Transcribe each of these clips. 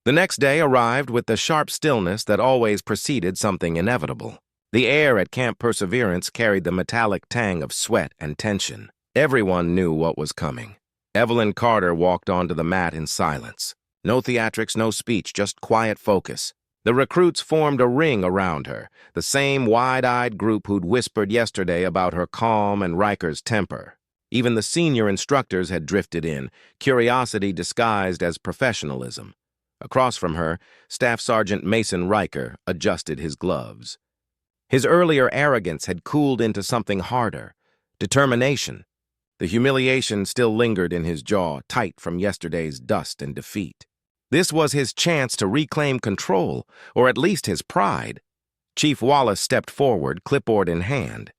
The next day arrived with the sharp stillness that always preceded something inevitable. The air at Camp Perseverance carried the metallic tang of sweat and tension. Everyone knew what was coming. Evelyn Carter walked onto the mat in silence. No theatrics, no speech, just quiet focus. The recruits formed a ring around her, the same wide-eyed group who'd whispered yesterday about her calm and Riker's temper. Even the senior instructors had drifted in, curiosity disguised as professionalism. Across from her, Staff Sergeant Mason Riker adjusted his gloves. His earlier arrogance had cooled into something harder, determination. The humiliation still lingered in his jaw, tight from yesterday's dust and defeat. This was his chance to reclaim control, or at least his pride. Chief Wallace stepped forward, clipboard in hand.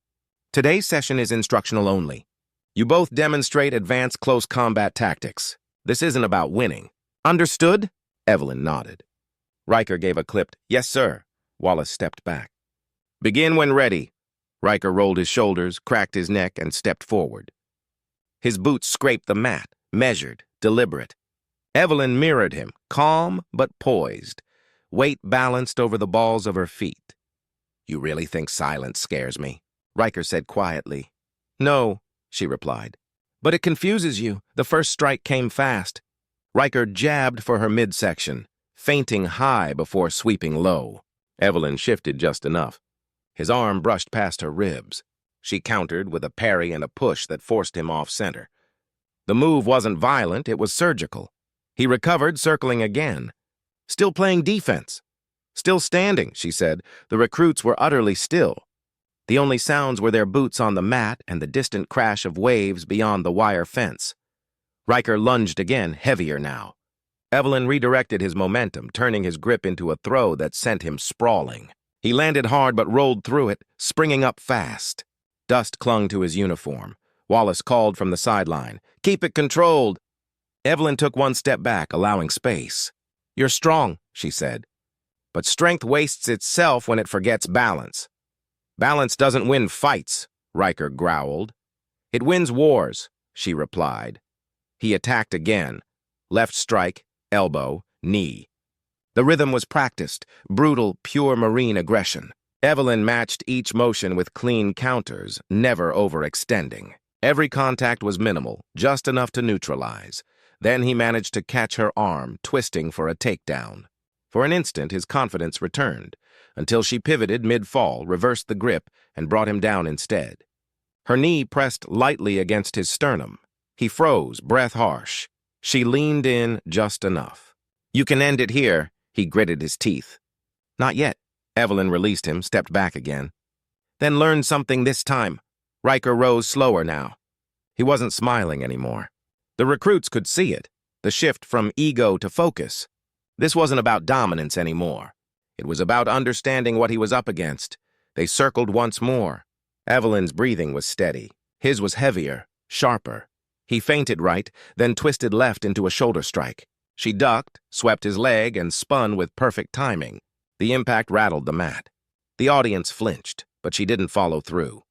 Today's session is instructional only. You both demonstrate advanced close combat tactics. This isn't about winning. Understood? Evelyn nodded. Riker gave a clipped, "Yes, sir." Wallace stepped back. "Begin when ready." Riker rolled his shoulders, cracked his neck, and stepped forward. His boots scraped the mat, measured, deliberate. Evelyn mirrored him, calm but poised, weight balanced over the balls of her feet. "You really think silence scares me?" Riker said quietly. "No," she replied. "But it confuses you. The first strike came fast." Riker jabbed for her midsection, feinting high before sweeping low. Evelyn shifted just enough. His arm brushed past her ribs. She countered with a parry and a push that forced him off center. The move wasn't violent, it was surgical. He recovered, circling again. "Still playing defense." "Still standing," she said. The recruits were utterly still. The only sounds were their boots on the mat and the distant crash of waves beyond the wire fence. Riker lunged again, heavier now. Evelyn redirected his momentum, turning his grip into a throw that sent him sprawling. He landed hard but rolled through it, springing up fast. Dust clung to his uniform. Wallace called from the sideline, "Keep it controlled." Evelyn took one step back, allowing space. "You're strong," she said. "But strength wastes itself when it forgets balance." "Balance doesn't win fights," Riker growled. "It wins wars," she replied. He attacked again. Left strike, elbow, knee. The rhythm was practiced, brutal, pure marine aggression. Evelyn matched each motion with clean counters, never overextending. Every contact was minimal, just enough to neutralize. Then he managed to catch her arm, twisting for a takedown. For an instant, his confidence returned, until she pivoted mid-fall, reversed the grip, and brought him down instead. Her knee pressed lightly against his sternum. He froze, breath harsh. She leaned in just enough. "You can end it here," he gritted his teeth. "Not yet." Evelyn released him, stepped back again. "Then learn something this time." Riker rose slower now. He wasn't smiling anymore. The recruits could see it, the shift from ego to focus. This wasn't about dominance anymore. It was about understanding what he was up against. They circled once more. Evelyn's breathing was steady. His was heavier, sharper. He feinted right, then twisted left into a shoulder strike. She ducked, swept his leg, and spun with perfect timing. The impact rattled the mat. The audience flinched, but she didn't follow through.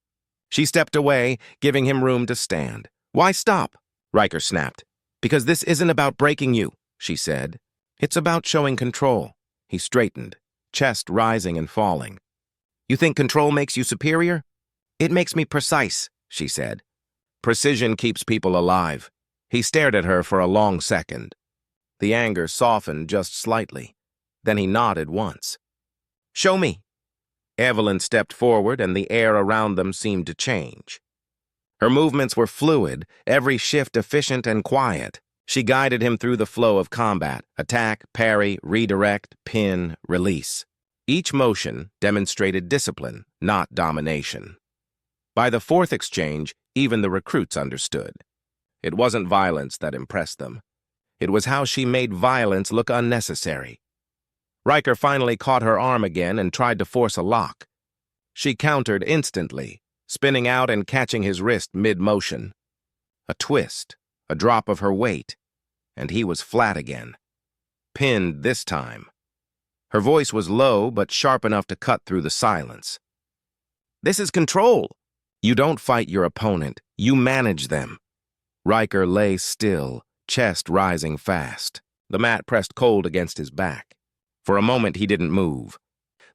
She stepped away, giving him room to stand. "Why stop?" Riker snapped. "Because this isn't about breaking you," she said. "It's about showing control." He straightened, chest rising and falling. "You think control makes you superior?" "It makes me precise," she said. "Precision keeps people alive." He stared at her for a long second. The anger softened just slightly. Then he nodded once. "Show me." Evelyn stepped forward, and the air around them seemed to change. Her movements were fluid, every shift efficient and quiet. She guided him through the flow of combat: attack, parry, redirect, pin, release. Each motion demonstrated discipline, not domination. By the fourth exchange, even the recruits understood. It wasn't violence that impressed them. It was how she made violence look unnecessary. Riker finally caught her arm again and tried to force a lock. She countered instantly, spinning out and catching his wrist mid-motion. A twist, a drop of her weight, and he was flat again. Pinned this time. Her voice was low but sharp enough to cut through the silence. "This is control." "You don't fight your opponent, you manage them." Riker lay still, chest rising fast. The mat pressed cold against his back. For a moment, he didn't move.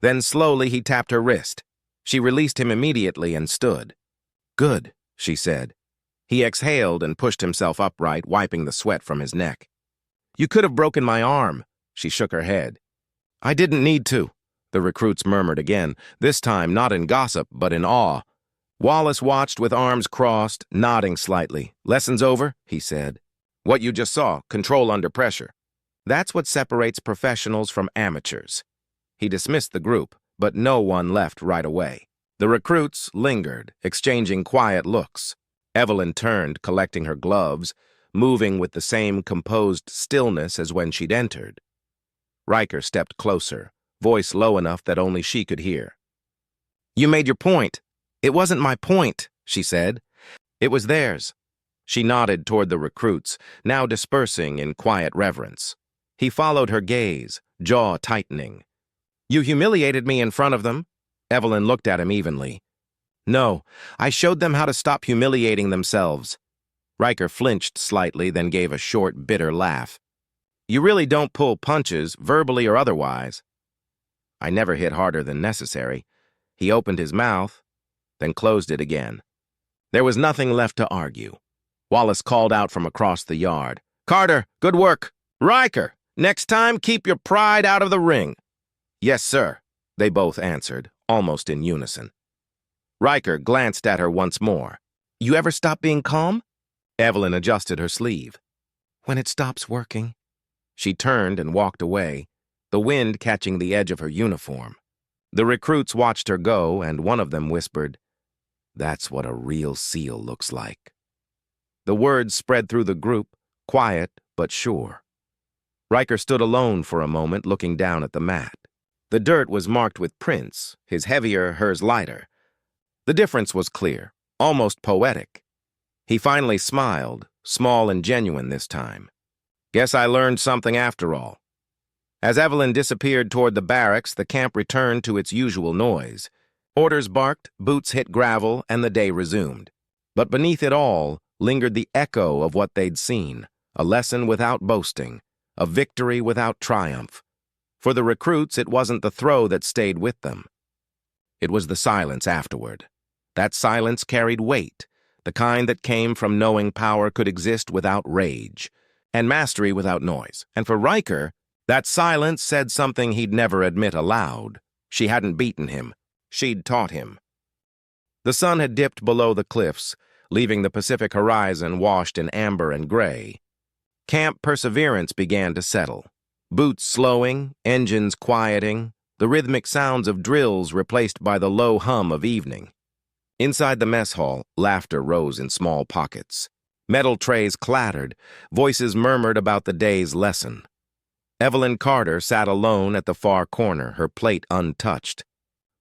Then slowly he tapped her wrist. She released him immediately and stood. "Good," she said. He exhaled and pushed himself upright, wiping the sweat from his neck. "You could have broken my arm." She shook her head. "I didn't need to," the recruits murmured again, this time not in gossip, but in awe. Wallace watched with arms crossed, nodding slightly. "Lessons over?" he said. "What you just saw, control under pressure. That's what separates professionals from amateurs." He dismissed the group, but no one left right away. The recruits lingered, exchanging quiet looks. Evelyn turned, collecting her gloves, moving with the same composed stillness as when she'd entered. Riker stepped closer, voice low enough that only she could hear. "You made your point." "It wasn't my point," she said. "It was theirs." She nodded toward the recruits, now dispersing in quiet reverence. He followed her gaze, jaw tightening. "You humiliated me in front of them?" Evelyn looked at him evenly. "No, I showed them how to stop humiliating themselves." Riker flinched slightly, then gave a short, bitter laugh. "You really don't pull punches, verbally or otherwise." "I never hit harder than necessary." He opened his mouth, then closed it again. There was nothing left to argue. Wallace called out from across the yard. "Carter, good work. Riker, next time keep your pride out of the ring." "Yes, sir," they both answered, almost in unison. Riker glanced at her once more. "You ever stop being calm?" Evelyn adjusted her sleeve. "When it stops working." She turned and walked away, the wind catching the edge of her uniform. The recruits watched her go, and one of them whispered, "That's what a real SEAL looks like." The words spread through the group, quiet but sure. Riker stood alone for a moment, looking down at the mat. The dirt was marked with prints, his heavier, hers lighter. The difference was clear, almost poetic. He finally smiled, small and genuine this time. "Guess I learned something after all." As Evelyn disappeared toward the barracks, the camp returned to its usual noise. Orders barked, boots hit gravel, and the day resumed. But beneath it all lingered the echo of what they'd seen, a lesson without boasting, a victory without triumph. For the recruits, it wasn't the throw that stayed with them. It was the silence afterward. That silence carried weight, the kind that came from knowing power could exist without rage, and mastery without noise. And for Riker, that silence said something he'd never admit aloud. She hadn't beaten him. She'd taught him. The sun had dipped below the cliffs, leaving the Pacific horizon washed in amber and gray. Camp Perseverance began to settle. Boots slowing, engines quieting, the rhythmic sounds of drills replaced by the low hum of evening. Inside the mess hall, laughter rose in small pockets. Metal trays clattered, voices murmured about the day's lesson. Evelyn Carter sat alone at the far corner, her plate untouched.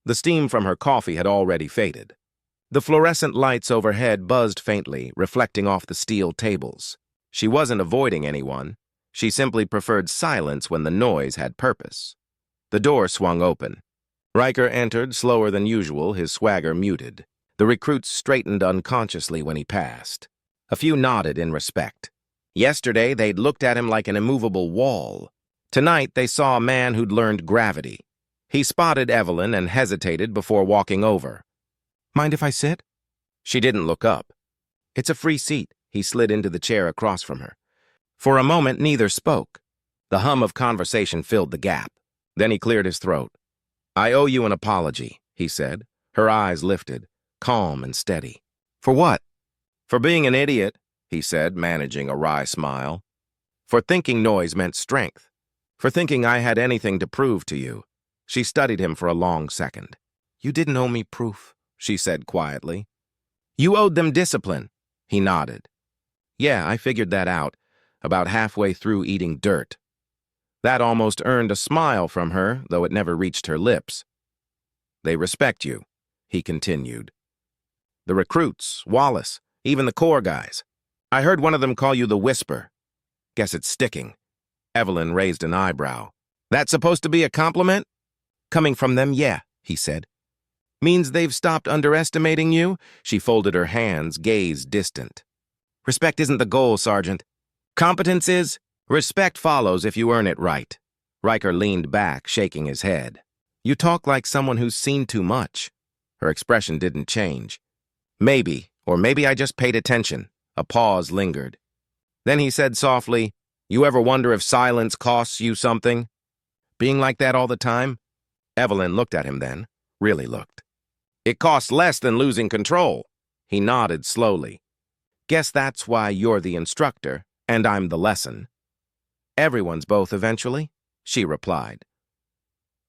The steam from her coffee had already faded. The fluorescent lights overhead buzzed faintly, reflecting off the steel tables. She wasn't avoiding anyone. She simply preferred silence when the noise had purpose. The door swung open. Riker entered, slower than usual, his swagger muted. The recruits straightened unconsciously when he passed. A few nodded in respect. Yesterday, they'd looked at him like an immovable wall. Tonight, they saw a man who'd learned gravity. He spotted Evelyn and hesitated before walking over. "Mind if I sit?" She didn't look up. "It's a free seat." He slid into the chair across from her. For a moment, neither spoke. The hum of conversation filled the gap. Then he cleared his throat. "I owe you an apology," he said. Her eyes lifted, calm and steady. "For what?" "For being an idiot," he said, managing a wry smile. "For thinking noise meant strength. For thinking I had anything to prove to you." She studied him for a long second. "You didn't owe me proof," she said quietly. "You owed them discipline." He nodded. "Yeah, I figured that out, about halfway through eating dirt." That almost earned a smile from her, though it never reached her lips. "They respect you," he continued. "The recruits, Wallace, even the Corps guys. I heard one of them call you the Whisper. Guess it's sticking." Evelyn raised an eyebrow. "That's supposed to be a compliment?" "Coming from them, yeah," he said. "Means they've stopped underestimating you?" She folded her hands, gaze distant. "Respect isn't the goal, Sergeant. Competence is." Respect follows if you earn it right. Riker leaned back, shaking his head. You talk like someone who's seen too much. Her expression didn't change. Maybe, or maybe I just paid attention. A pause lingered. Then he said softly, You ever wonder if silence costs you something? Being like that all the time? Evelyn looked at him then, really looked. It costs less than losing control. He nodded slowly. Guess that's why you're the instructor, and I'm the lesson. Everyone's both eventually, she replied.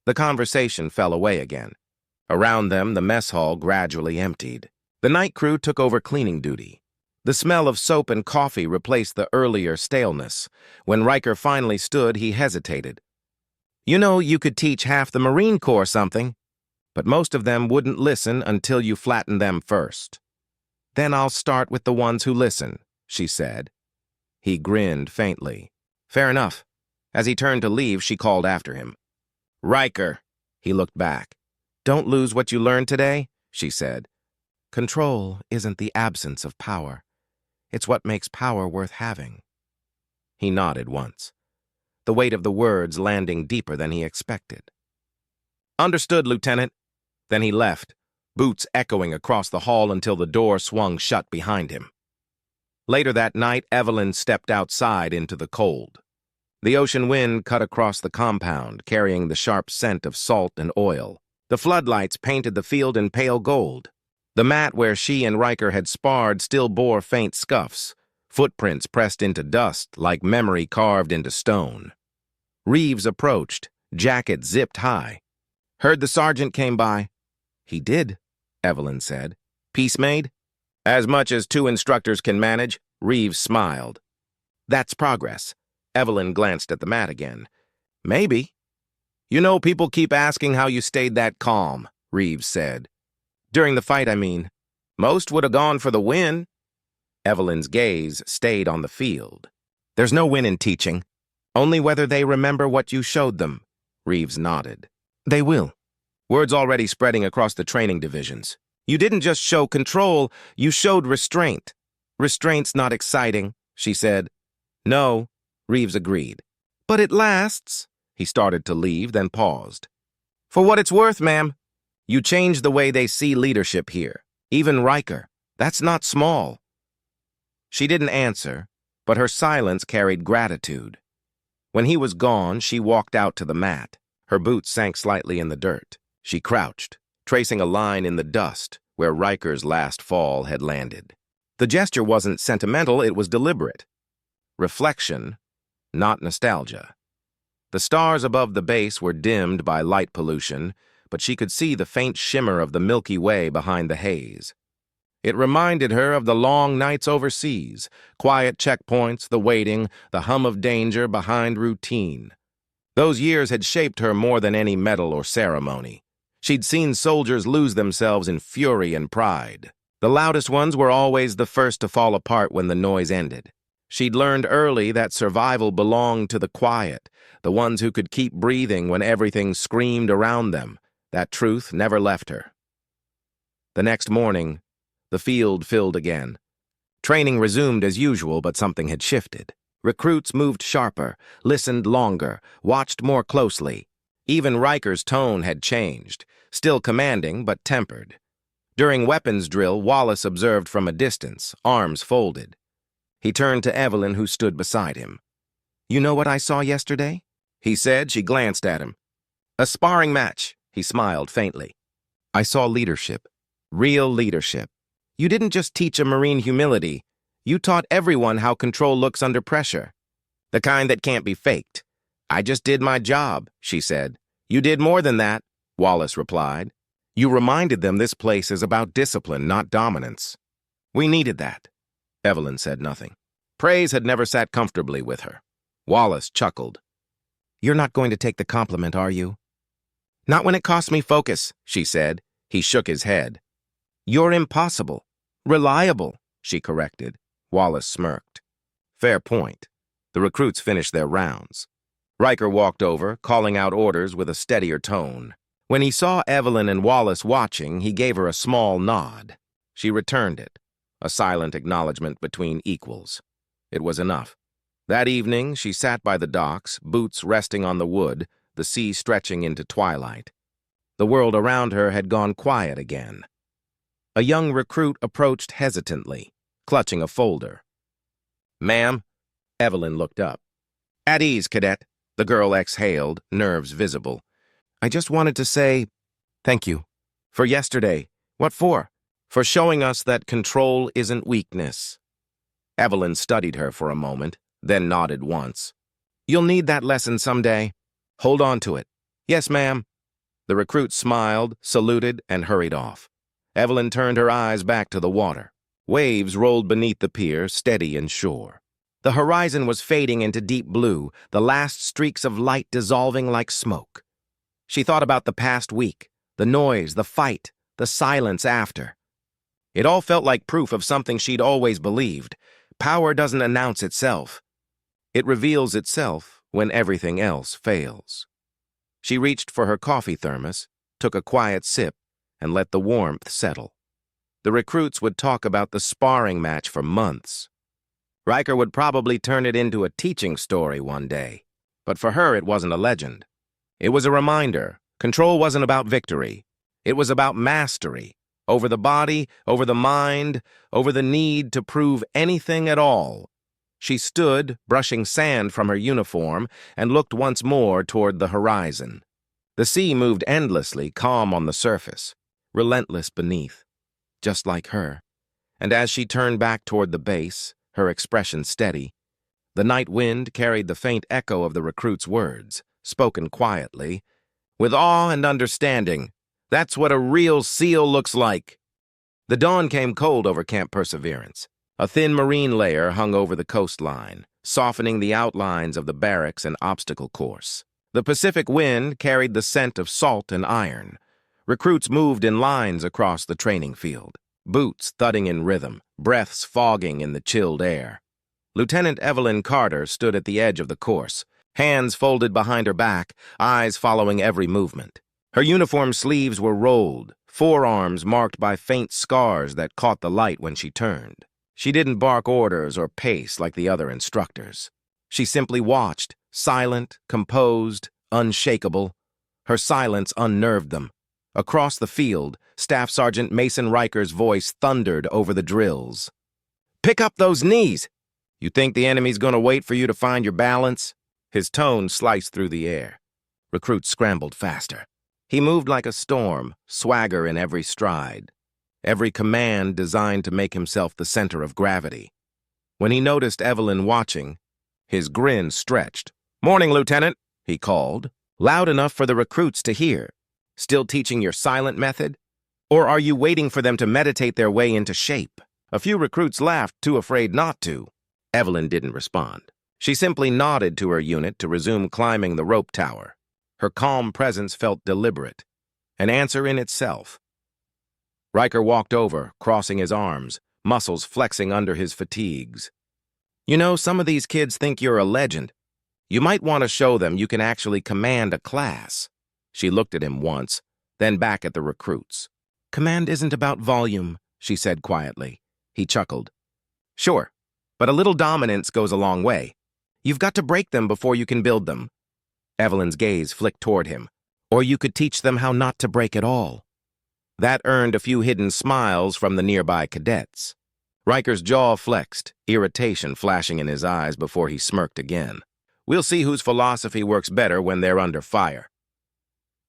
The conversation fell away again. Around them, the mess hall gradually emptied. The night crew took over cleaning duty. The smell of soap and coffee replaced the earlier staleness. When Riker finally stood, he hesitated. You know, you could teach half the Marine Corps something, but most of them wouldn't listen until you flatten them first. Then I'll start with the ones who listen, she said. He grinned faintly. Fair enough. As he turned to leave, she called after him. Riker, he looked back. Don't lose what you learned today, she said. Control isn't the absence of power. It's what makes power worth having. He nodded once, the weight of the words landing deeper than he expected. Understood, Lieutenant. Then he left, boots echoing across the hall until the door swung shut behind him. Later that night, Evelyn stepped outside into the cold. The ocean wind cut across the compound, carrying the sharp scent of salt and oil. The floodlights painted the field in pale gold. The mat where she and Riker had sparred still bore faint scuffs, footprints pressed into dust like memory carved into stone. Reeves approached, jacket zipped high. Heard the sergeant came by. He did, Evelyn said. Peace made? As much as two instructors can manage, Reeves smiled. That's progress. Evelyn glanced at the mat again. Maybe. You know, people keep asking how you stayed that calm, Reeves said. During the fight, I mean. Most would have gone for the win. Evelyn's gaze stayed on the field. There's no win in teaching. Only whether they remember what you showed them. Reeves nodded. They will. Word's already spreading across the training divisions. You didn't just show control, you showed restraint. Restraint's not exciting, she said. No, Reeves agreed. But it lasts. He started to leave, then paused. For what it's worth, ma'am. You changed the way they see leadership here. Even Riker. That's not small. She didn't answer, but her silence carried gratitude. When he was gone, she walked out to the mat. Her boots sank slightly in the dirt. She crouched, tracing a line in the dust where Riker's last fall had landed. The gesture wasn't sentimental, it was deliberate. Reflection, not nostalgia. The stars above the base were dimmed by light pollution, but she could see the faint shimmer of the Milky Way behind the haze. It reminded her of the long nights overseas, quiet checkpoints, the waiting, the hum of danger behind routine. Those years had shaped her more than any medal or ceremony. She'd seen soldiers lose themselves in fury and pride. The loudest ones were always the first to fall apart when the noise ended. She'd learned early that survival belonged to the quiet, the ones who could keep breathing when everything screamed around them. That truth never left her. The next morning, the field filled again. Training resumed as usual, but something had shifted. Recruits moved sharper, listened longer, watched more closely. Even Riker's tone had changed, still commanding but tempered. During weapons drill, Wallace observed from a distance, arms folded. He turned to Evelyn, who stood beside him. You know what I saw yesterday? He said. She glanced at him. A sparring match. He smiled faintly. I saw leadership. Real leadership. You didn't just teach a Marine humility. You taught everyone how control looks under pressure. The kind that can't be faked. I just did my job, she said. You did more than that, Wallace replied. You reminded them this place is about discipline, not dominance. We needed that. Evelyn said nothing. Praise had never sat comfortably with her. Wallace chuckled. You're not going to take the compliment, are you? Not when it costs me focus, she said. He shook his head. You're impossible. Reliable, she corrected. Wallace smirked. Fair point. The recruits finished their rounds. Riker walked over, calling out orders with a steadier tone. When he saw Evelyn and Wallace watching, he gave her a small nod. She returned it, a silent acknowledgement between equals. It was enough. That evening, she sat by the docks, boots resting on the wood, the sea stretching into twilight. The world around her had gone quiet again. A young recruit approached hesitantly, clutching a folder. "Ma'am?" Evelyn looked up. "At ease, cadet," the girl exhaled, nerves visible. "I just wanted to say thank you. For yesterday." "What for?" "For showing us that control isn't weakness." Evelyn studied her for a moment, then nodded once. "You'll need that lesson someday. Hold on to it." "Yes, ma'am." The recruit smiled, saluted, and hurried off. Evelyn turned her eyes back to the water. Waves rolled beneath the pier, steady and sure. The horizon was fading into deep blue, the last streaks of light dissolving like smoke. She thought about the past week, the noise, the fight, the silence after. It all felt like proof of something she'd always believed. Power doesn't announce itself. It reveals itself when everything else fails. She reached for her coffee thermos, took a quiet sip, and let the warmth settle. The recruits would talk about the sparring match for months. Riker would probably turn it into a teaching story one day. But for her, it wasn't a legend. It was a reminder. Control wasn't about victory. It was about mastery, over the body, over the mind, over the need to prove anything at all. She stood, brushing sand from her uniform, and looked once more toward the horizon. The sea moved endlessly, calm on the surface, relentless beneath, just like her. And as she turned back toward the base, her expression steady, the night wind carried the faint echo of the recruit's words, spoken quietly. "With awe and understanding, that's what a real SEAL looks like." The dawn came cold over Camp Perseverance. A thin marine layer hung over the coastline, softening the outlines of the barracks and obstacle course. The Pacific wind carried the scent of salt and iron. Recruits moved in lines across the training field, boots thudding in rhythm, breaths fogging in the chilled air. Lieutenant Evelyn Carter stood at the edge of the course, hands folded behind her back, eyes following every movement. Her uniform sleeves were rolled, forearms marked by faint scars that caught the light when she turned. She didn't bark orders or pace like the other instructors. She simply watched, silent, composed, unshakable. Her silence unnerved them. Across the field, Staff Sergeant Mason Riker's voice thundered over the drills. "Pick up those knees! You think the enemy's going to wait for you to find your balance?" His tone sliced through the air. Recruits scrambled faster. He moved like a storm, swagger in every stride. Every command designed to make himself the center of gravity. When he noticed Evelyn watching, his grin stretched. "Morning, Lieutenant," he called, loud enough for the recruits to hear. "Still teaching your silent method? Or are you waiting for them to meditate their way into shape?" A few recruits laughed, too afraid not to. Evelyn didn't respond. She simply nodded to her unit to resume climbing the rope tower. Her calm presence felt deliberate, an answer in itself. Riker walked over, crossing his arms, muscles flexing under his fatigues. "You know, some of these kids think you're a legend. You might want to show them you can actually command a class." She looked at him once, then back at the recruits. "Command isn't about volume," she said quietly. He chuckled. "Sure, but a little dominance goes a long way. You've got to break them before you can build them." Evelyn's gaze flicked toward him. "Or you could teach them how not to break at all." That earned a few hidden smiles from the nearby cadets. Riker's jaw flexed, irritation flashing in his eyes before he smirked again. "We'll see whose philosophy works better when they're under fire."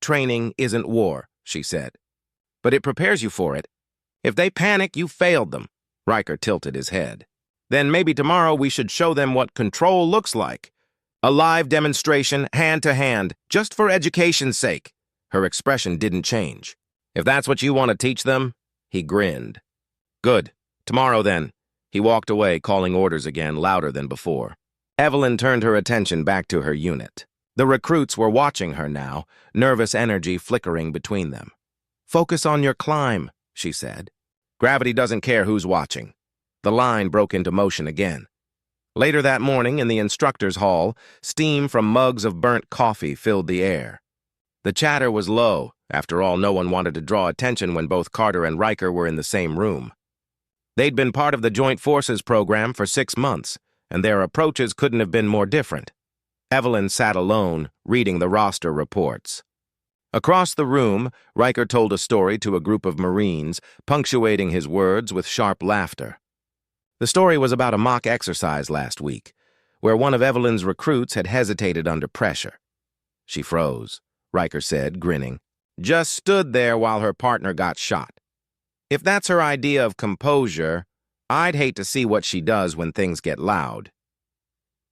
"Training isn't war," she said. "But it prepares you for it. If they panic, you failed them." Riker tilted his head. "Then maybe tomorrow we should show them what control looks like. A live demonstration, hand to hand, just for education's sake." Her expression didn't change. "If that's what you want to teach them," he grinned. "Good. Tomorrow, then." He walked away, calling orders again, louder than before. Evelyn turned her attention back to her unit. The recruits were watching her now, nervous energy flickering between them. "Focus on your climb," she said. "Gravity doesn't care who's watching." The line broke into motion again. Later that morning, in the instructor's hall, steam from mugs of burnt coffee filled the air. The chatter was low. After all, no one wanted to draw attention when both Carter and Riker were in the same room. They'd been part of the Joint Forces program for 6 months, and their approaches couldn't have been more different. Evelyn sat alone, reading the roster reports. Across the room, Riker told a story to a group of Marines, punctuating his words with sharp laughter. The story was about a mock exercise last week, where one of Evelyn's recruits had hesitated under pressure. She froze, Riker said, grinning. Just stood there while her partner got shot. If that's her idea of composure, I'd hate to see what she does when things get loud.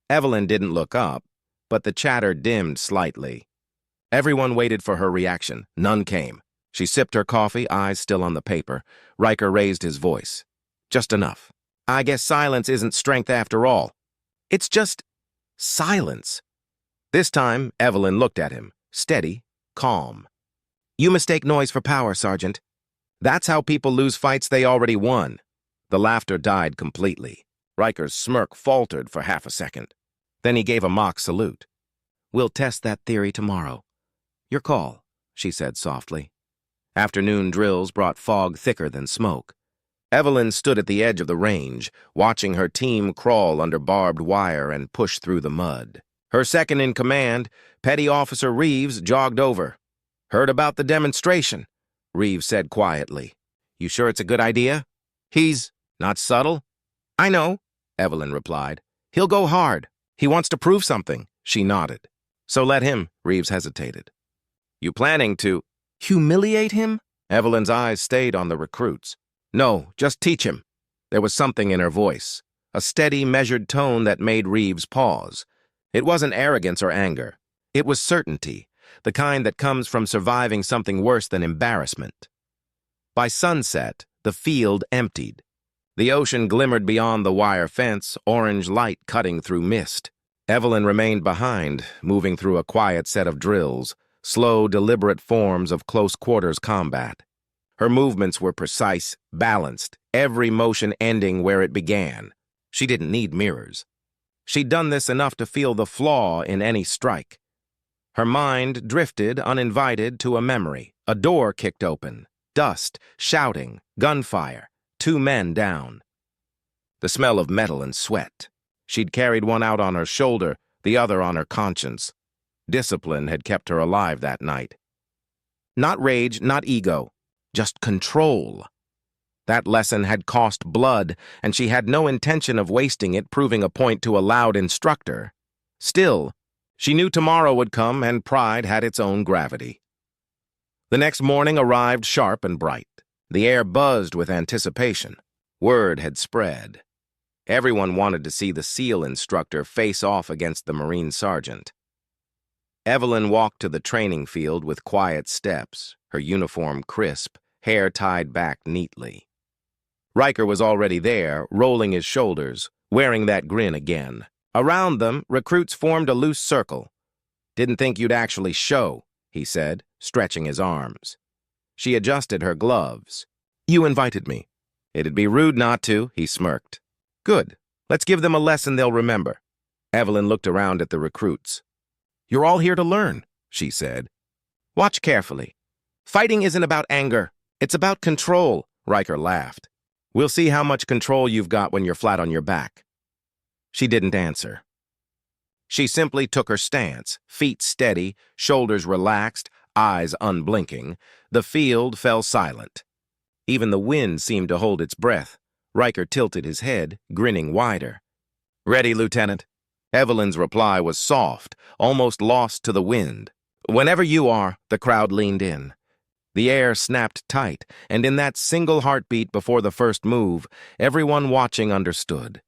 Evelyn didn't look up, but the chatter dimmed slightly. Everyone waited for her reaction. None came. She sipped her coffee, eyes still on the paper. Riker raised his voice. Just enough. I guess silence isn't strength after all. It's just silence. This time, Evelyn looked at him, steady, calm. You mistake noise for power, Sergeant. That's how people lose fights they already won. The laughter died completely. Riker's smirk faltered for half a second. Then he gave a mock salute. We'll test that theory tomorrow. Your call, she said softly. Afternoon drills brought fog thicker than smoke. Evelyn stood at the edge of the range, watching her team crawl under barbed wire and push through the mud. Her second-in-command, Petty Officer Reeves, jogged over. Heard about the demonstration, Reeves said quietly. You sure it's a good idea? He's not subtle. I know, Evelyn replied. He'll go hard. He wants to prove something, she nodded. So let him, Reeves hesitated. You planning to humiliate him? Evelyn's eyes stayed on the recruits. No, just teach him. There was something in her voice, a steady, measured tone that made Reeves pause. It wasn't arrogance or anger. It was certainty, the kind that comes from surviving something worse than embarrassment. By sunset, the field emptied. The ocean glimmered beyond the wire fence, orange light cutting through mist. Evelyn remained behind, moving through a quiet set of drills, slow, deliberate forms of close-quarters combat. Her movements were precise, balanced, every motion ending where it began. She didn't need mirrors. She'd done this enough to feel the flaw in any strike. Her mind drifted, uninvited, to a memory. A door kicked open. Dust, shouting, gunfire. 2 men down. The smell of metal and sweat. She'd carried one out on her shoulder, the other on her conscience. Discipline had kept her alive that night. Not rage, not ego. Just control. That lesson had cost blood, and she had no intention of wasting it proving a point to a loud instructor. Still, she knew tomorrow would come, and pride had its own gravity. The next morning arrived sharp and bright. The air buzzed with anticipation. Word had spread. Everyone wanted to see the SEAL instructor face off against the Marine sergeant. Evelyn walked to the training field with quiet steps, her uniform crisp, hair tied back neatly. Riker was already there, rolling his shoulders, wearing that grin again. Around them, recruits formed a loose circle. Didn't think you'd actually show, he said, stretching his arms. She adjusted her gloves. You invited me. It'd be rude not to, he smirked. Good. Let's give them a lesson they'll remember. Evelyn looked around at the recruits. You're all here to learn, she said. Watch carefully. Fighting isn't about anger. It's about control, Riker laughed. We'll see how much control you've got when you're flat on your back. She didn't answer. She simply took her stance, feet steady, shoulders relaxed, eyes unblinking. The field fell silent. Even the wind seemed to hold its breath. Riker tilted his head, grinning wider. Ready, Lieutenant? Evelyn's reply was soft, almost lost to the wind. Whenever you are, the crowd leaned in. The air snapped tight, and in that single heartbeat before the first move, everyone watching understood.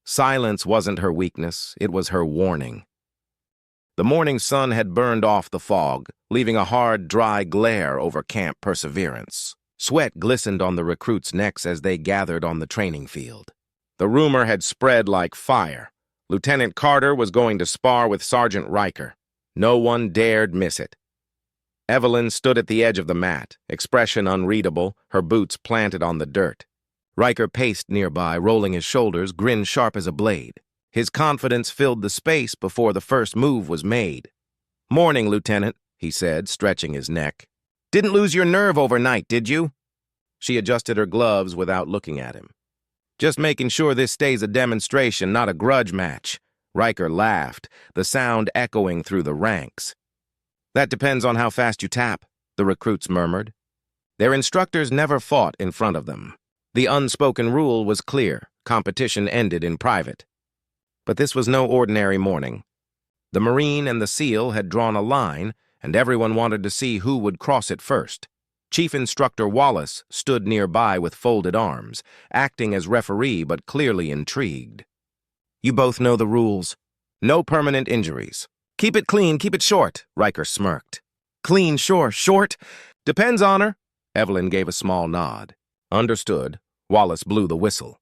Silence wasn't her weakness, it was her warning. The morning sun had burned off the fog, leaving a hard, dry glare over Camp Perseverance. Sweat glistened on the recruits' necks as they gathered on the training field. The rumor had spread like fire. Lieutenant Carter was going to spar with Sergeant Riker. No one dared miss it. Evelyn stood at the edge of the mat, expression unreadable, her boots planted on the dirt. Riker paced nearby, rolling his shoulders, grin sharp as a blade. His confidence filled the space before the first move was made. Morning, Lieutenant, he said, stretching his neck. Didn't lose your nerve overnight, did you? She adjusted her gloves without looking at him. Just making sure this stays a demonstration, not a grudge match. Riker laughed, the sound echoing through the ranks. That depends on how fast you tap, the recruits murmured. Their instructors never fought in front of them. The unspoken rule was clear. Competition ended in private. But this was no ordinary morning. The Marine and the SEAL had drawn a line, and everyone wanted to see who would cross it first. Chief Instructor Wallace stood nearby with folded arms, acting as referee but clearly intrigued. You both know the rules. No permanent injuries. Keep it clean, keep it short, Riker smirked. Clean, sure, short? Depends, Honor. Evelyn gave a small nod. Understood. Wallace blew the whistle.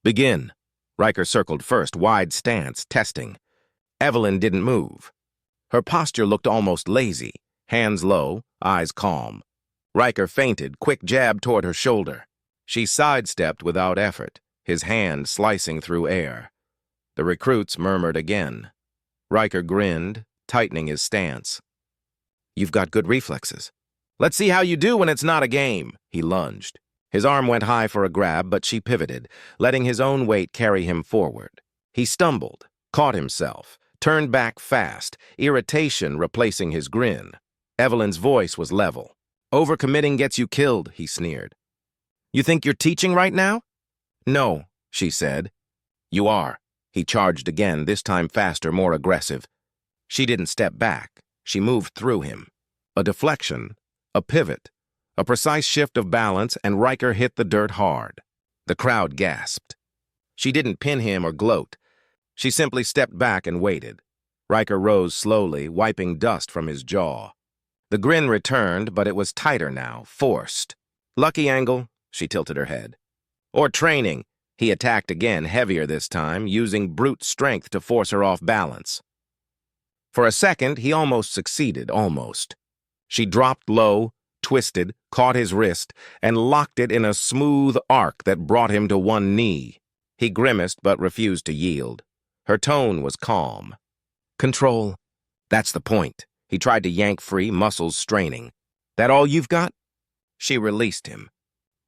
Begin. Riker circled first, wide stance, testing. Evelyn didn't move. Her posture looked almost lazy, hands low, eyes calm. Riker feinted, quick jab toward her shoulder. She sidestepped without effort, his hand slicing through air. The recruits murmured again. Riker grinned, tightening his stance. You've got good reflexes. Let's see how you do when it's not a game, he lunged. His arm went high for a grab, but she pivoted, letting his own weight carry him forward. He stumbled, caught himself, turned back fast, irritation replacing his grin. Evelyn's voice was level. Overcommitting gets you killed, he sneered. You think you're teaching right now? No, she said. You are. He charged again, this time faster, more aggressive. She didn't step back. She moved through him. A deflection, a pivot, a precise shift of balance, and Riker hit the dirt hard. The crowd gasped. She didn't pin him or gloat. She simply stepped back and waited. Riker rose slowly, wiping dust from his jaw. The grin returned, but it was tighter now, forced. Lucky angle, she tilted her head. Or training. He attacked again, heavier this time, using brute strength to force her off balance. For a second, he almost succeeded, almost. She dropped low, twisted, caught his wrist, and locked it in a smooth arc that brought him to one knee. He grimaced but refused to yield. Her tone was calm. Control. That's the point. He tried to yank free, muscles straining. That all you've got? She released him.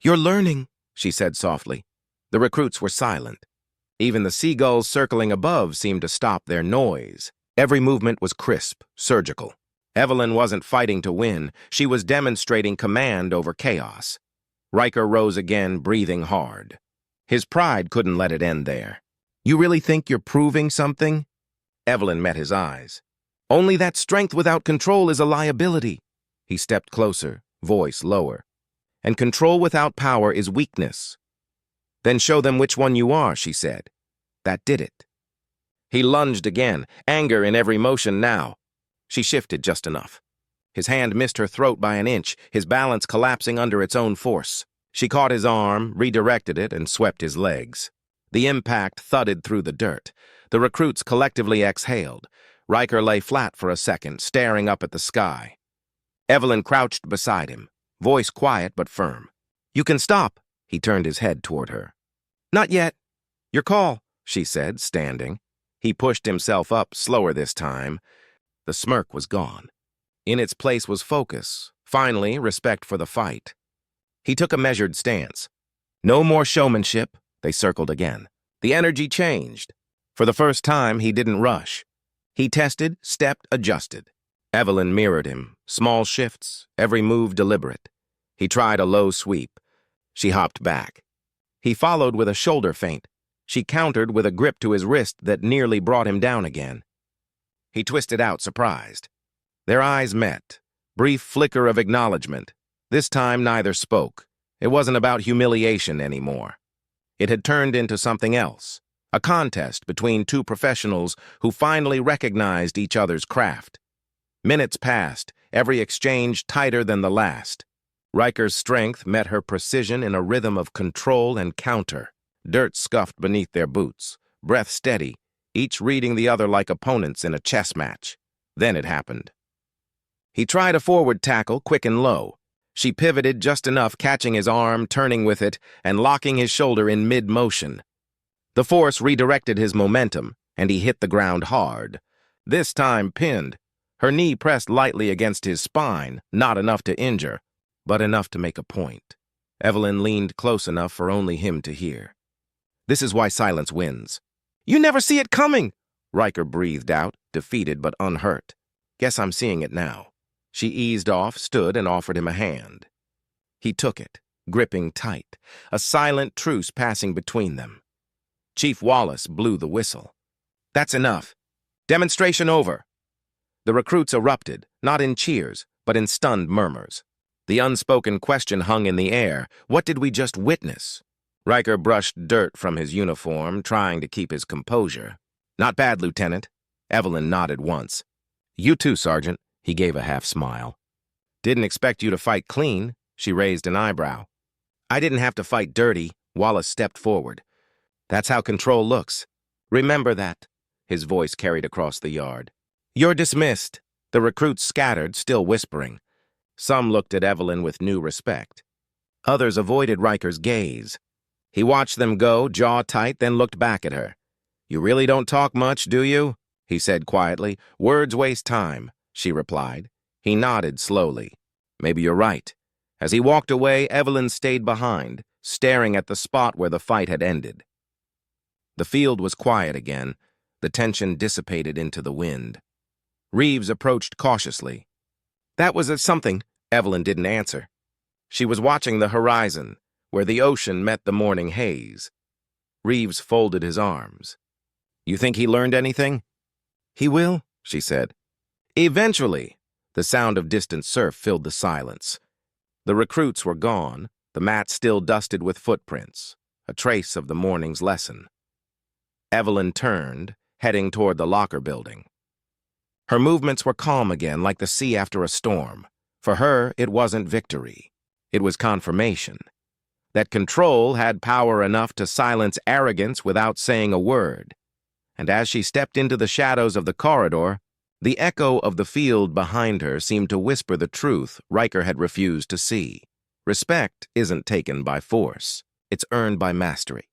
You're learning, she said softly. The recruits were silent. Even the seagulls circling above seemed to stop their noise. Every movement was crisp, surgical. Evelyn wasn't fighting to win. She was demonstrating command over chaos. Riker rose again, breathing hard. His pride couldn't let it end there. You really think you're proving something? Evelyn met his eyes. Only that strength without control is a liability. He stepped closer, voice lower. And control without power is weakness. Then show them which one you are, she said. That did it. He lunged again, anger in every motion now. She shifted just enough. His hand missed her throat by an inch, his balance collapsing under its own force. She caught his arm, redirected it, and swept his legs. The impact thudded through the dirt. The recruits collectively exhaled. Riker lay flat for a second, staring up at the sky. Evelyn crouched beside him, voice quiet but firm. You can stop. He turned his head toward her. Not yet. Your call, she said, standing. He pushed himself up, slower this time. The smirk was gone. In its place was focus, finally, respect for the fight. He took a measured stance. No more showmanship. They circled again. The energy changed. For the first time, he didn't rush. He tested, stepped, adjusted. Evelyn mirrored him, small shifts, every move deliberate. He tried a low sweep. She hopped back. He followed with a shoulder feint. She countered with a grip to his wrist that nearly brought him down again. He twisted out, surprised. Their eyes met. Brief flicker of acknowledgement. This time neither spoke. It wasn't about humiliation anymore. It had turned into something else. A contest between two professionals who finally recognized each other's craft. Minutes passed, every exchange tighter than the last. Riker's strength met her precision in a rhythm of control and counter. Dirt scuffed beneath their boots, breath steady, each reading the other like opponents in a chess match. Then it happened. He tried a forward tackle, quick and low. She pivoted just enough, catching his arm, turning with it, and locking his shoulder in mid-motion. The force redirected his momentum, and he hit the ground hard. This time pinned. Her knee pressed lightly against his spine, not enough to injure, but enough to make a point. Evelyn leaned close enough for only him to hear. This is why silence wins. You never see it coming, Riker breathed out, defeated but unhurt. Guess I'm seeing it now. She eased off, stood, and offered him a hand. He took it, gripping tight, a silent truce passing between them. Chief Wallace blew the whistle. That's enough. Demonstration over. The recruits erupted, not in cheers, but in stunned murmurs. The unspoken question hung in the air. What did we just witness? Riker brushed dirt from his uniform, trying to keep his composure. Not bad, Lieutenant. Evelyn nodded once. You too, Sergeant. He gave a half smile. Didn't expect you to fight clean. She raised an eyebrow. I didn't have to fight dirty. Wallace stepped forward. That's how control looks. Remember that. His voice carried across the yard. You're dismissed. The recruits scattered, still whispering. Some looked at Evelyn with new respect. Others avoided Riker's gaze. He watched them go, jaw tight, then looked back at her. You really don't talk much, do you? He said quietly. Words waste time, she replied. He nodded slowly. Maybe you're right. As he walked away, Evelyn stayed behind, staring at the spot where the fight had ended. The field was quiet again. The tension dissipated into the wind. Reeves approached cautiously. That was something. Evelyn didn't answer. She was watching the horizon, where the ocean met the morning haze. Reeves folded his arms. You think he learned anything? He will, she said. Eventually. The sound of distant surf filled the silence. The recruits were gone, the mat still dusted with footprints, a trace of the morning's lesson. Evelyn turned, heading toward the locker building. Her movements were calm again, like the sea after a storm. For her, it wasn't victory. It was confirmation. That control had power enough to silence arrogance without saying a word. And as she stepped into the shadows of the corridor, the echo of the field behind her seemed to whisper the truth Riker had refused to see. Respect isn't taken by force. It's earned by mastery.